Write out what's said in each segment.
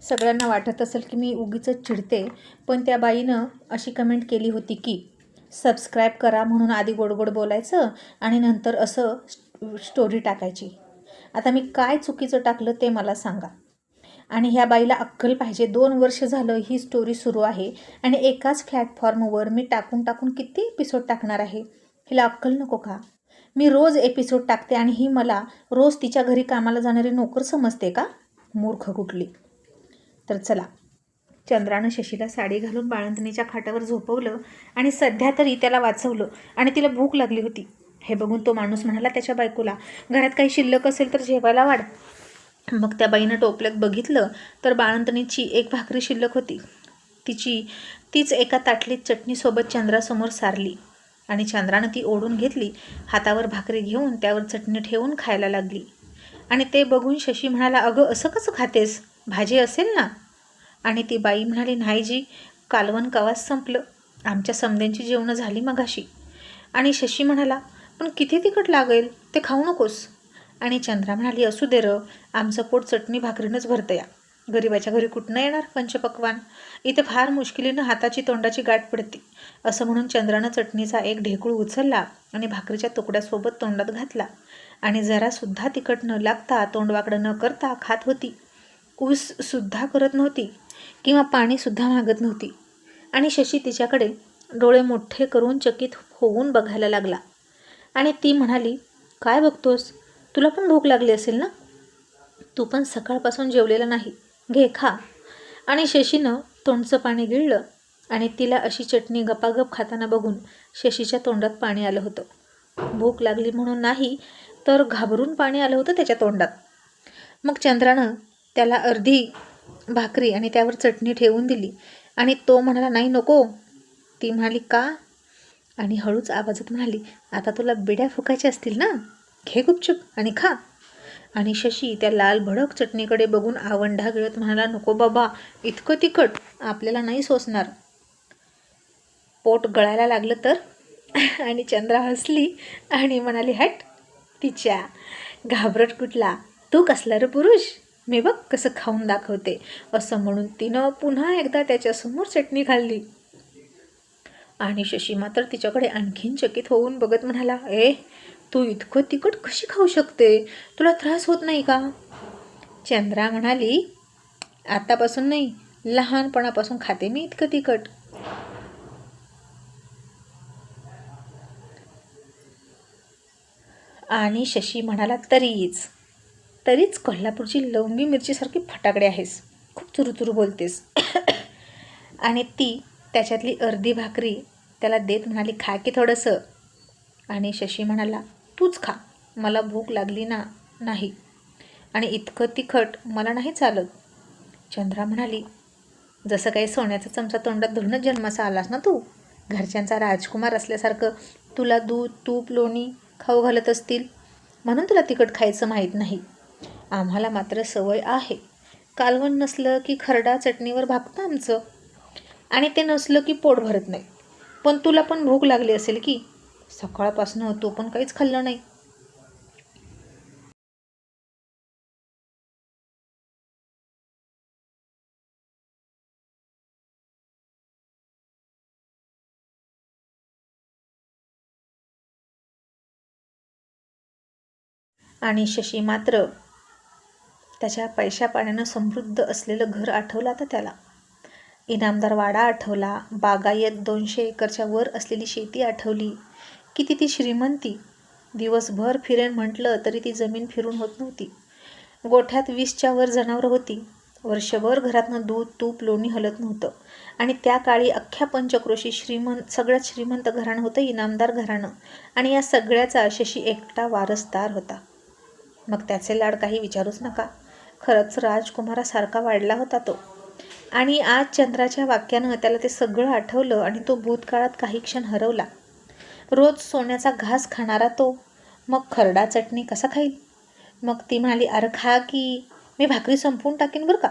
सगळ्यांना वाटत असेल की मी उगीचच चिडते, पण त्या बाईनं अशी कमेंट केली होती की सबस्क्राईब करा म्हणून आधी गोड गोड बोलायचं आणि नंतर असं स्टोरी टाकायची. आता मी काय चुकीचं टाकलं ते मला सांगा. आणि ह्या बाईला अक्कल पाहिजे. 2 वर्ष झालं ही स्टोरी सुरू आहे आणि एकाच प्लॅटफॉर्मवर मी टाकून टाकून किती एपिसोड टाकणार आहे. हिला अक्कल नको का? मी रोज एपिसोड टाकते आणि ही मला रोज तिच्या घरी कामाला जाणारी नोकर समजते का? मूर्ख कुठली. तर चला, चंद्रानं शशीला साडी घालून बाळंतणीच्या खाटावर झोपवलं आणि सध्या तरी त्याला वाचवलं आणि तिला भूक लागली होती. हे बघून तो माणूस म्हणाला त्याच्या बायकोला, घरात काही शिल्लक असेल तर जेवायला वाढ. मग त्या बाईनं टोपल्यात बघितलं तर बाळंतणीची एक भाकरी शिल्लक होती. तीच एका ताटलीत चटणीसोबत चंद्रासमोर सारली आणि चंद्रानं ती ओढून घेतली. हातावर भाकरी घेऊन त्यावर चटणी ठेवून खायला लागली. आणि ते बघून शशी म्हणाला, अगं असं कसं खातेस? भाजी असेल ना? आणि ती बाई म्हणाली, नाही जी, कालवण कवाच संपलं, आमच्या समध्यांची जेवणं झाली मगाशी. आणि शशी म्हणाला, पण किती तिखट लागेल, ते खाऊ नकोस. आणि चंद्रा म्हणाली, असू दे र, आमचं पोट चटणी भाकरीनंच भरतं या. गरिबाच्या घरी कुठनं येणार पंचपक्वान? इथे फार मुश्किलीनं हाताची तोंडाची गाठ पडते. असं म्हणून चंद्रानं चटणीचा एक ढेकूळ उचलला आणि भाकरीच्या तुकड्यासोबत तोंडात घातला आणि जरासुद्धा तिखट न लागता तोंडवाकडं न करता खात होती. ऊससुद्धा करत नव्हती किंवा पाणीसुद्धा मागत नव्हती. आणि शशी तिच्याकडे डोळे मोठे करून चकित होऊन बघायला लागला. आणि ती म्हणाली, काय बघतोस? तुला पण भूक लागली असेल ना? तू पण सकाळपासून जेवलेला नाही, घे खा. आणि शशीनं तोंडचं पाणी गिळलं आणि तिला अशी चटणी गपागप खाताना बघून शशीच्या तोंडात पाणी आलं होतं. भूक लागली म्हणून नाही, तर घाबरून पाणी आलं होतं त्याच्या तोंडात. मग चंद्रानं त्याला अर्धी भाकरी आणि त्यावर चटणी ठेवून दिली आणि तो म्हणाला, नाही नको. ती म्हणाली, का? आणि हळूच आवाजात म्हणाली, आता तुला बिड्या फुकायच्या असतील ना, घे गुपचूप आणि खा. आणि शशी त्या लाल भडक चटणीकडे बघून आवंढा गिळत म्हणाला, नको बाबा, इतकं तिखट आपल्याला नाही सोसणार. पोट गळायला लागलं तर? आणि चंद्रा हसली आणि म्हणाली, हट तिच्या, घाबरट कुठला, तू कसला रे पुरुष, मी बघ कसं खाऊन दाखवते. असं म्हणून तिनं पुन्हा एकदा त्याच्यासमोर चटणी खाल्ली. आणि शशी मात्र तिच्याकडे आणखीन चकित होऊन बघत म्हणाला, तू इतकं तिखट कशी खाऊ शकते? तुला त्रास होत नाही का? चंद्रा म्हणाली, आतापासून नाही, लहानपणापासून खाते मी इतकं तिखट. आणि शशी म्हणाला, तरीच कोल्हापूरची लवंगी मिरचीसारखी फटाकडे आहेस, खूप चुरूचुरू बोलतेस. आणि ती त्याच्यातली अर्धी भाकरी त्याला देत म्हणाली, खा की थोडंसं. आणि शशी म्हणाला, तूच खा, मला भूक लागली नाही आणि इतकं तिखट मला नाही चालत. चंद्रा म्हणाली, जसं काही सोन्याचा चमचा तोंडात धरूनच जन्माचा आलास ना तू, घरच्यांचा राजकुमार असल्यासारखं तुला दूध तूप लोणी खाऊ घालत असतील म्हणून तुला तिखट खायचं माहीत नाही. आम्हाला मात्र सवय आहे. कालवण नसलं की खरडा चटणीवर भागतं आमचं, आणि ते नसलं की पोट भरत नाही. पण तुला पण भूक लागली असेल की, सकाळपासून तू पण काहीच खाल्लं नाही. आणि शशी मात्र त्याच्या पैशा पाण्यानं समृद्ध असलेलं घर आठवलं आता त्याला. इनामदार वाडा आठवला, बागायत 200 एकरच्या वर असलेली शेती आठवली. किती ती श्रीमंती. दिवसभर फिरेन म्हटलं तरी ती जमीन फिरून होत नव्हती. गोठ्यात 20च्या वर जनावरं होती. वर्षभर घरातनं दूध तूप लोणी हलत नव्हतं. आणि त्या काळी अख्ख्या पंचक्रोशी सगळ्यात श्रीमंत घराणं होतं इनामदार घराणं. आणि या सगळ्याचा शशी एकटा वारसदार होता. मग त्याचे लाड काही विचारूच नका. खरंच राजकुमारासारखा वाढला होता तो. आणि आज चंद्राच्या वाक्यानं त्याला ते सगळं आठवलं आणि तो भूतकाळात काही क्षण हरवला. रोज सोन्याचा घास खाणारा तो मग खरडा चटणी कसा खाईल? मग ती म्हणाली, अरे खा की, मी भाकरी संपवून टाकेन बरं का.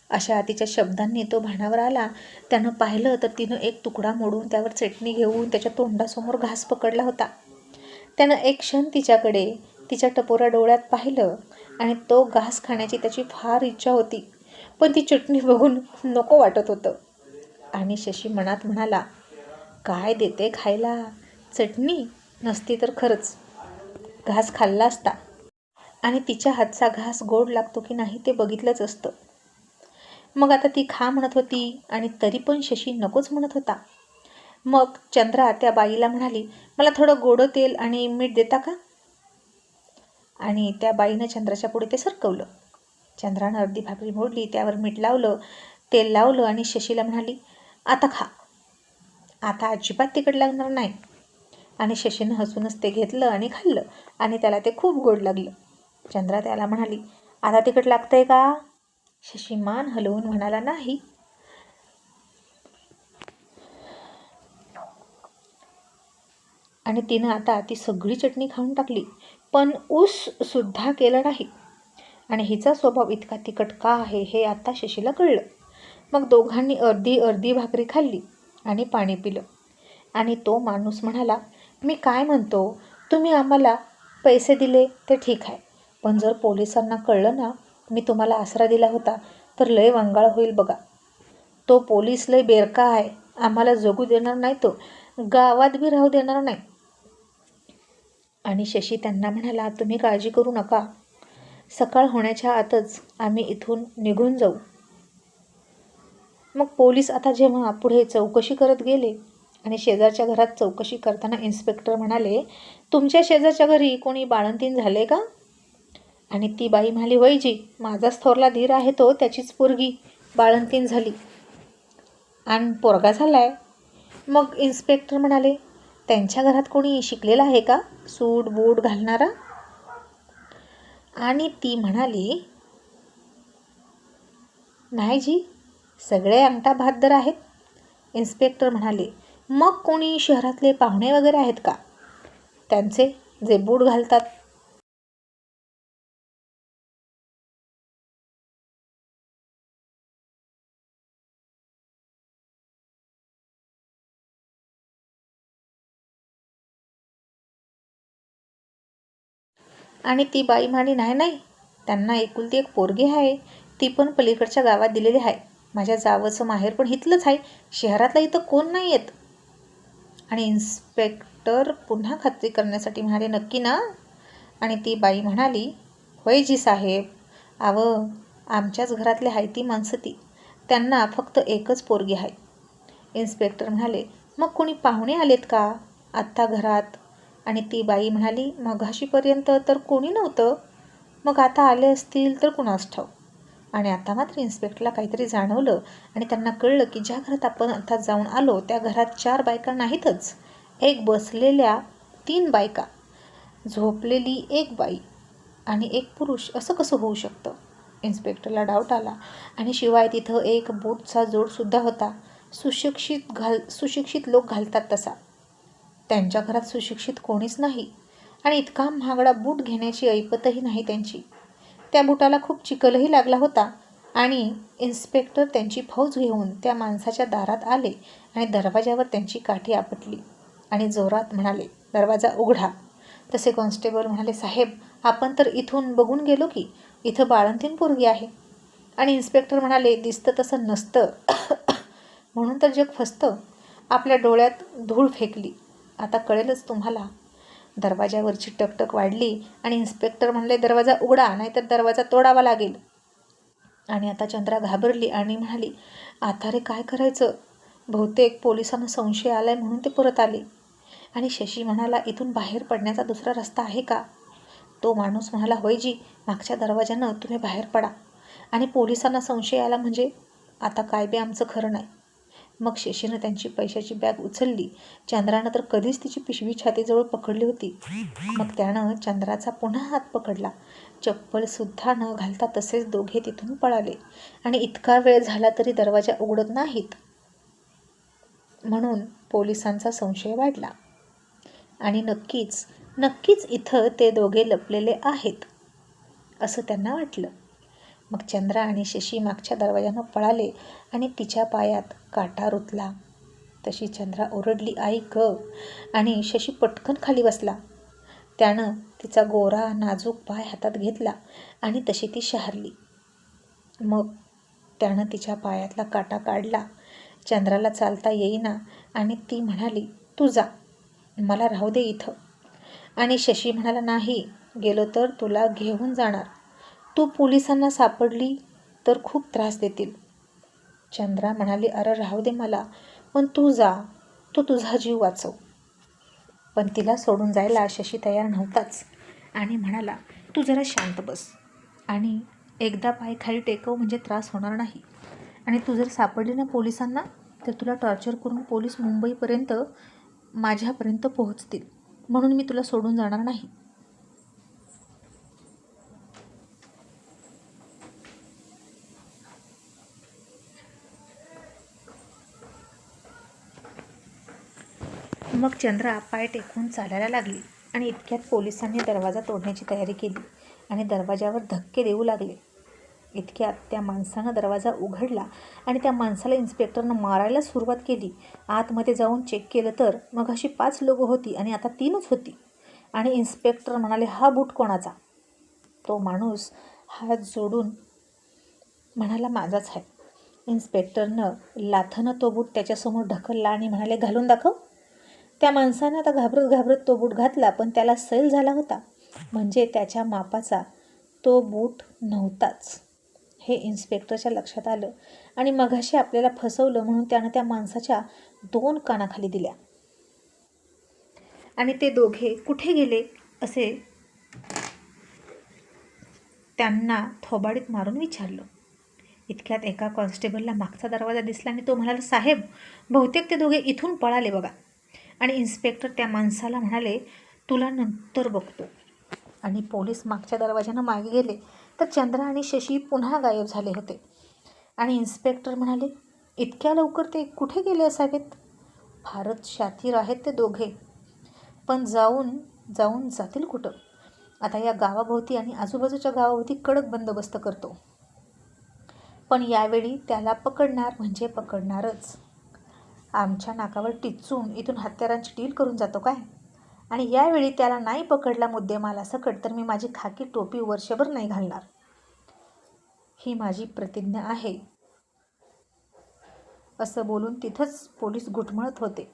अशा तिच्या शब्दांनी तो भानावर आला. त्यानं पाहिलं तर तिनं एक तुकडा मोडून त्यावर चटणी घेऊन त्याच्या तोंडासमोर घास पकडला होता. त्यानं एक क्षण तिच्याकडे तिच्या टपोऱ्या डोळ्यात पाहिलं आणि तो घास खाण्याची त्याची फार इच्छा होती. पण ती चटणी बघून नको वाटत होतं. आणि शशी मनात म्हणाला, काय देते खायला, चटणी नसती तर खरंच घास खाल्ला असता. आणि तिच्या हातचा घास गोड लागतो की नाही ते बघितलंच असतं. मग आता ती खा म्हणत होती आणि तरी पण शशी नकोच म्हणत होता. मग चंद्रा त्या बाईला म्हणाली, मला थोडं गोडं तेल आणि मीठ देता का? आणि त्या बाईनं चंद्राच्या पुढे ते सरकवलं. चंद्रानं अर्धी भाकरी मोडली, त्यावर मीठ लावलं, तेल लावलं आणि शशीला म्हणाली, आता खा, आता अजिबात तिखट लागणार नाही. आणि शशीनं हसूनच ते घेतलं आणि खाल्लं आणि त्याला ते खूप गोड लागलं. चंद्रा त्याला म्हणाली, आता तिखट लागतंय का? शशी मान हलवून म्हणाला, नाही. आणि तिनं आता ती सगळी चटणी खाऊन टाकली, पण सुद्धा केलं नाही. आणि हिचा स्वभाव इतका तिखट का आहे हे आता शशीला कळलं. मग दोघांनी अर्धी अर्धी भाकरी खाल्ली आणि पाणी पिलं. आणि तो माणूस म्हणाला, मी काय म्हणतो, तुम्ही आम्हाला पैसे दिले ते ठीक आहे, पण जर पोलिसांना कळलं ना मी तुम्हाला आसरा दिला होता तर लय वंगाळ होईल बघा. तो पोलीस लय बेरका आहे, आम्हाला जगू देणार नाही, तो गावात बी राहू देणार नाही. आणि शशी त्यांना म्हणाला, तुम्ही काळजी करू नका, सकाळ होण्याच्या आतच आम्ही इथून निघून जाऊ. मग पोलीस आता जेव्हा पुढे चौकशी करत गेले आणि शेजारच्या घरात चौकशी करताना इन्स्पेक्टर म्हणाले, तुमच्या शेजारच्या घरी कोणी बाळंतीण झाले का? आणि ती बाई म्हणाली, वैजी, माझाच थोरला धीर आहे तो, त्याचीच पोरगी बाळंतीण झाली आणि पोरगा झालाय. मग इन्स्पेक्टर म्हणाले, त्यांच्या घरात कोणी शिकलेला आहे का, सूट बूट घालणारा? आणि ती म्हणाली, नाही जी, सगळे अंगठा बहाद्दर आहेत. इन्स्पेक्टर म्हणाले, मग कोणी शहरातले पाहुणे वगैरे आहेत का, त्यांचे जे बूट घालतात? आणि ती बाई म्हणाली, नाही नाही, त्यांना एकुलती एक पोरगी आहे, ती पण पलीकडच्या गावात दिलेली आहे. माझ्या जावचं माहेर पण इथलंच आहे, शहरातला इथं कोण नाही येत. आणि इन्स्पेक्टर पुन्हा खात्री करण्यासाठी म्हणाले, नक्की ना? आणि ती बाई म्हणाली, होय जी साहेब, आमच्याच घरातले आहे ती माणसं, ती त्यांना फक्त एकच पोरगी आहे. इन्स्पेक्टर म्हणाले, मग कोणी पाहुणे आलेत का आत्ता घरात? आणि ती बाई म्हणाली, मघाशीपर्यंत तर कोणी नव्हतं, मग आता आले असतील तर कुणास ठाऊक. आणि आता मात्र इन्स्पेक्टरला काहीतरी जाणवलं आणि त्यांना कळलं की ज्या घरात आपण आता जाऊन आलो त्या घरात 4 बायका नाहीतच, एक बसलेल्या 3 बायका, झोपलेली 1 बाई आणि 1 पुरुष, असं कसं होऊ शकतं? इन्स्पेक्टरला डाऊट आला. आणि शिवाय तिथं एक बूटचा जोडसुद्धा होता, सुशिक्षित लोक घालतात तसा. त्यांच्या घरात सुशिक्षित कोणीच नाही आणि इतका महागडा बूट घेण्याची ऐपतही नाही त्यांची. त्या बुटाला खूप चिखलही लागला होता. आणि इन्स्पेक्टर त्यांची फौज घेऊन त्या माणसाच्या दारात आले आणि दरवाजावर त्यांची काठी आपटली आणि जोरात म्हणाले, दरवाजा उघडा. तसे कॉन्स्टेबल म्हणाले, साहेब, आपण तर इथून बघून गेलो की इथं बाळंतीण पोरगी आहे. आणि इन्स्पेक्टर म्हणाले, दिसतं तसं नसतं म्हणून तर जग फसतं. आपल्या डोळ्यात धूळ फेकली, आता कळेलच तुम्हाला. दरवाजावरची टकटक वाढली आणि इन्स्पेक्टर म्हणाले, दरवाजा उघडा, नाहीतर दरवाजा तोडावा लागेल. आणि आता चंद्रा घाबरली आणि म्हणाली, आता रे काय करायचं? बहुतेक पोलिसांना संशय आलाय म्हणून ते परत आले. आणि शशी म्हणाला, इथून बाहेर पडण्याचा दुसरा रस्ता आहे का? तो माणूस म्हणाला, होय जी, मागच्या दरवाजानं तुम्ही बाहेर पडा. आणि पोलिसांना संशय आला म्हणजे आता काय बी आमचं खरं नाही. मग शशीनं त्यांची पैशाची बॅग उचलली. चंद्रानं तर कधीच तिची पिशवी छातीजवळ पकडली होती. मग त्यानं चंद्राचा पुन्हा हात पकडला. चप्पलसुद्धा न घालता तसेच दोघे तिथून पळाले. आणि इतका वेळ झाला तरी दरवाजा उघडत नाहीत म्हणून पोलिसांचा संशय वाढला. आणि नक्कीच इथं ते दोघे लपलेले आहेत असं त्यांना वाटलं. मग चंद्रा आणि शशी मागच्या दरवाजानं पळाले आणि तिच्या पायात काटा रुतला. तशी चंद्रा ओरडली, आई ग. आणि शशी पटकन खाली बसला. त्यानं तिचा गोरा नाजूक पाय हातात घेतला आणि तशी ती शहारली. मग त्यानं तिच्या पायातला काटा काढला. चंद्राला चालता येईना आणि ती म्हणाली, तू जा, मला राहू दे इथं. आणि शशी म्हणाला, नाही, गेलो तर तुला घेऊन जाणार. तू पोलिसांना सापडली तर खूप त्रास देतील. चंद्रा म्हणाली, अरे राहू दे मला, पण तू जा, तू तुझा जीव वाचव. पण तिला सोडून जायला शशी तयार नव्हताच आणि म्हणाला, तू जरा शांत बस आणि एकदा पाय खाली टेकव, म्हणजे त्रास होणार नाही. आणि तू जर सापडली ना पोलिसांना तर तुला टॉर्चर करून पोलीस मुंबईपर्यंत माझ्यापर्यंत पोहोचतील, म्हणून मी तुला सोडून जाणार नाही. मग चंद्रा पाय टेकून चालायला लागली आणि इतक्यात पोलिसांनी दरवाजा तोडण्याची तयारी केली आणि दरवाजावर धक्के देऊ लागले. इतक्यात त्या माणसानं दरवाजा उघडला आणि त्या माणसाला इन्स्पेक्टरनं मारायला सुरुवात केली. आतमध्ये जाऊन चेक केलं तर मग अशी 5 लोकं होती आणि आता 3च होती. आणि इन्स्पेक्टर म्हणाले, हा बूट कोणाचा? तो माणूस हात जोडून म्हणाला, माझाच आहे. इन्स्पेक्टरनं लाथनं तो बूट त्याच्यासमोर ढकलला आणि म्हणाले, घालून दाखव. त्या माणसानं आता घाबरत घाबरत तो बूट घातला, पण त्याला सैल झाला होता, म्हणजे त्याच्या मापाचा तो बूट नव्हताच. हे इन्स्पेक्टरच्या लक्षात आलं आणि मघाशी आपल्याला फसवलं म्हणून त्यानं त्या माणसाच्या 2 कानाखाली दिल्या. आणि ते दोघे कुठे गेले असे त्यांना थोबाडीत मारून विचारलं. इतक्यात एका कॉन्स्टेबलला मागचा दरवाजा दिसला आणि तो म्हणाला, साहेब, बहुतेक ते दोघे इथून पळाले बघा. आणि इन्स्पेक्टर त्या माणसाला म्हणाले, तुला नंतर बघतो. आणि पोलीस मागच्या दरवाजानं मागे गेले तर चंद्रा आणि शशी पुन्हा गायब झाले होते. आणि इन्स्पेक्टर म्हणाले, इतक्या लवकर ते कुठे गेले असावेत? फारच शातीर आहेत ते दोघे, पण जाऊन जातील कुठं? आता या गावाभोवती आणि आजूबाजूच्या गावाभोवती कडक बंदोबस्त करतो, पण यावेळी त्याला पकडणार म्हणजे पकडणारच. आमच्या नाकावर टिचून इथून हत्यारांची डील करून जातो काय? आणि यावेळी त्याला नाही पकडला मुद्देमालासकट तर मी माझी खाकी टोपी वर्षभर नाही घालणार. ही माझी प्रतिज्ञा आहे. असं बोलून तिथंच पोलीस घुटमळत होते.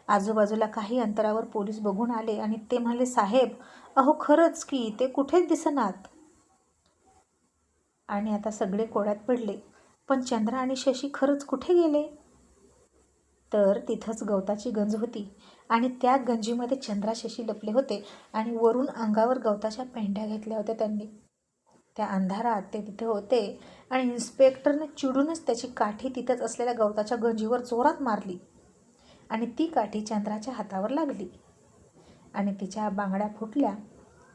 आजूबाजूला काही अंतरावर पोलीस बघून आले आणि ते म्हणाले, साहेब, अहो खरंच की ते कुठेच दिसनात. आणि आता सगळे कोड्यात पडले, पण चंद्रा आणि शशी खरंच कुठे गेले? तर तिथंच गवताची गंज होती आणि त्या गंजीमध्ये चंद्रा शशी लपले होते आणि वरून अंगावर गवताच्या पेंढ्या घेतल्या होत्या त्यांनी. त्या अंधारात ते तिथे होते आणि इन्स्पेक्टरने चिडूनच त्याची काठी तिथंच असलेल्या गवताच्या गंजीवर जोरात मारली आणि ती काठी चंद्राच्या हातावर लागली आणि तिच्या बांगड्या फुटल्या.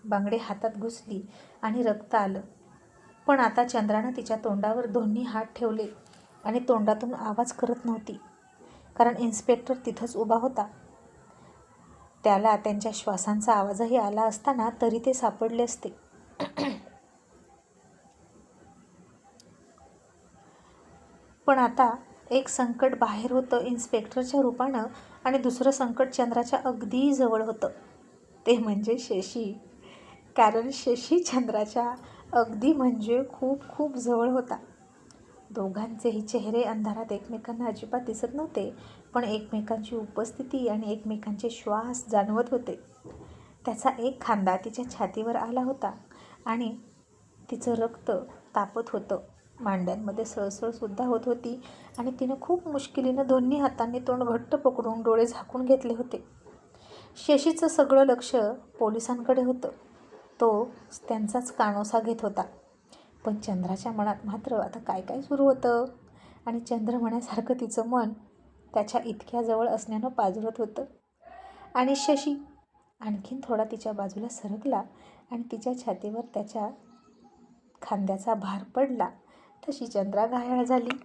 बांगडे हातात घुसली आणि रक्त आलं. पण आता चंद्रानं तिच्या तोंडावर दोन्ही हात ठेवले आणि तोंडातून आवाज करत नव्हती, कारण इन्स्पेक्टर तिथंच उभा होता. त्याला त्यांच्या श्वासांचा आवाजही आला असताना तरी ते सापडले असते. पण आता एक संकट बाहेर होतं इन्स्पेक्टरच्या रूपानं आणि दुसरं संकट चंद्राच्या अगदी जवळ होतं, ते म्हणजे शशी. कारण शशी चंद्राच्या अगदी म्हणजे खूप खूप जवळ होता. दोघांचेही चेहरे अंधारात एकमेकांना अजिबात दिसत नव्हते, पण एकमेकांची उपस्थिती आणि एकमेकांचे श्वास जाणवत होते. त्याचा एक खांदा तिच्या छातीवर आला होता आणि तिचं रक्त तापत होतं. मांड्यांमध्ये सळसळसुद्धा होत होती आणि तिनं खूप मुश्किलीनं दोन्ही हातांनी तोंड घट्ट पकडून डोळे झाकून घेतले होते. शशीचं सगळं लक्ष पोलिसांकडे होतं. तो त्यांचाच कानोसा घेत होता. पण चंद्राच्या मनात मात्र आता काय काय सुरू होतं आणि चंद्र म्हण्यासारखं तिचं मन त्याच्या इतक्या जवळ असण्यानं पाजळत होतं. आणि शशी आणखीन थोडा तिच्या बाजूला सरकला आणि तिच्या छातीवर त्याच्या खांद्याचा भार पडला. तशी चंद्रा घायाळ झाली.